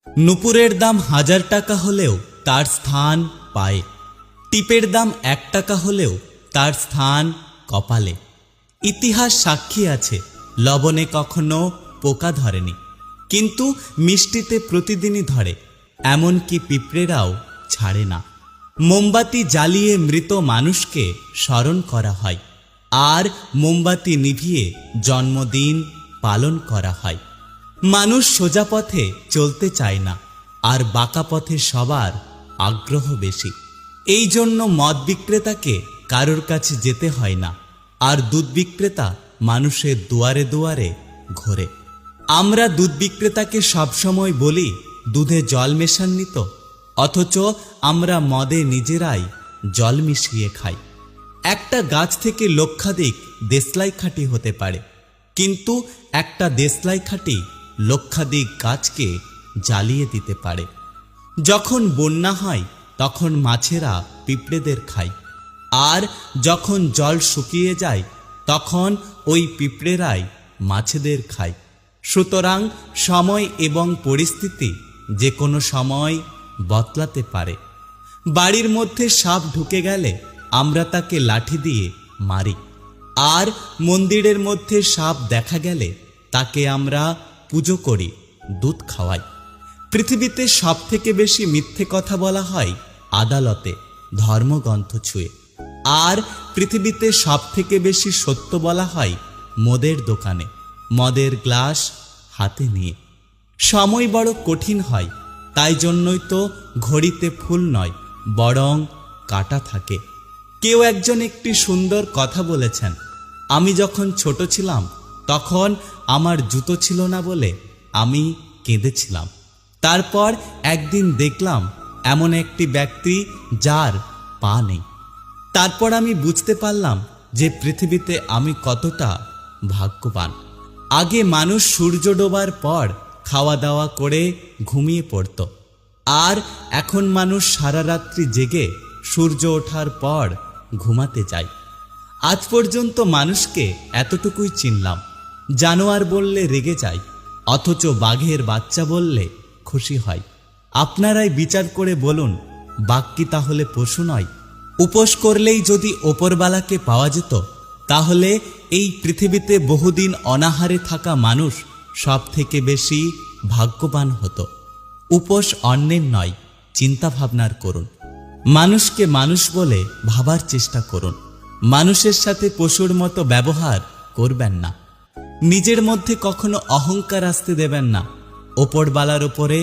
নুপুরের দাম 1000 টাকা হলেও তার স্থান পায়ে, টিপের দাম 1 টাকা হলেও তার স্থান কপালে। ইতিহাস সাক্ষী আছে লবণে কখনো পোকা ধরেনি, কিন্তু মিষ্টিতে প্রতিদিনই ধরে, এমনকি পিঁপড়েরাও ছাড়ে না। মোমবাতি জ্বালিয়ে মৃত মানুষকে স্মরণ করা হয়, আর মোমবাতি নিভিয়ে জন্মদিন পালন করা হয়। মানুষ সোজা পথে চলতে চায় না, আর বাঁকা পথে সবার আগ্রহ বেশি। এই জন্য মদ বিক্রেতাকে কারোর কাছে যেতে হয় না, আর দুধ বিক্রেতা মানুষের দুয়ারে দুয়ারে ঘোরে। আমরা দুধ বিক্রেতাকে সবসময় বলি দুধে জল মেশাননি তো, অথচ আমরা মদে নিজেরাই জল মিশিয়ে খাই। একটা গাছ থেকে লক্ষাধিক দেশলাই খাঁটি হতে পারে, কিন্তু একটা দেশলাই খাঁটি লক্ষাধিক গাছকে জ্বালিয়ে দিতে পারে। যখন বন্যা হয় তখন মাছেরা পিঁপড়েদের খায়, আর যখন জল শুকিয়ে যায় তখন ওই পিঁপড়েরাই মাছেদের খায়। সুতরাং সময় এবং পরিস্থিতি যে কোনো সময় বদলাতে পারে। বাড়ির মধ্যে সাপ ঢুকে গেলে আমরা তাকে লাঠি দিয়ে মারি, আর মন্দিরের মধ্যে সাপ দেখা গেলে তাকে আমরা পুজো করি, দুধ খাওয়াই। পৃথিবীতে সবথেকে বেশি মিথ্যে কথা বলা হয় আদালতে, ধর্মগ্রন্থ ছুঁয়ে, আর পৃথিবীতে সবথেকে বেশি সত্য বলা হয় মদের দোকানে, মদের গ্লাস হাতে নিয়ে। সময় বড় কঠিন হয়, তাই জন্যই তো ঘড়িতে ফুল নয় বরং কাঁটা থাকে। কেউ একজন একটি সুন্দর কথা বলেছেন, আমি যখন ছোট ছিলাম তখন আমার জুতো ছিল না বলে আমি কেঁদেছিলাম। তারপর একদিন দেখলাম এমন একটি ব্যক্তি যার পা নেই। তারপর আমি বুঝতে পারলাম যে পৃথিবীতে আমি কতটা ভাগ্যবান। আগে মানুষ সূর্য ডোবার পর খাওয়া দাওয়া করে ঘুমিয়ে পড়ত, আর এখন মানুষ সারা রাত্রি জেগে সূর্য ওঠার পর ঘুমাতে যায়। আজ পর্যন্ত মানুষকে এতটুকুই চিনলাম, জানোয়ার বললে রেগে যায়, অথচ বাঘের বাচ্চা বললে খুশি হয়। আপনারাই বিচার করে বলুন, বাঘ কি তাহলে পশু নয়? উপোস করলেই যদি ওপরবালাকে পাওয়া যেত, তাহলে এই পৃথিবীতে বহুদিন অনাহারে থাকা মানুষ সব থেকে বেশি ভাগ্যবান হতো। উপোস অন্যের নয়, চিন্তা ভাবনার করুন। মানুষকে মানুষ বলে ভাবার চেষ্টা করুন। মানুষের সাথে পশুর মতো ব্যবহার করবেন না। নিজের মধ্যে কখনো অহংকার আসতে দেবেন না। ওপরবালার উপরে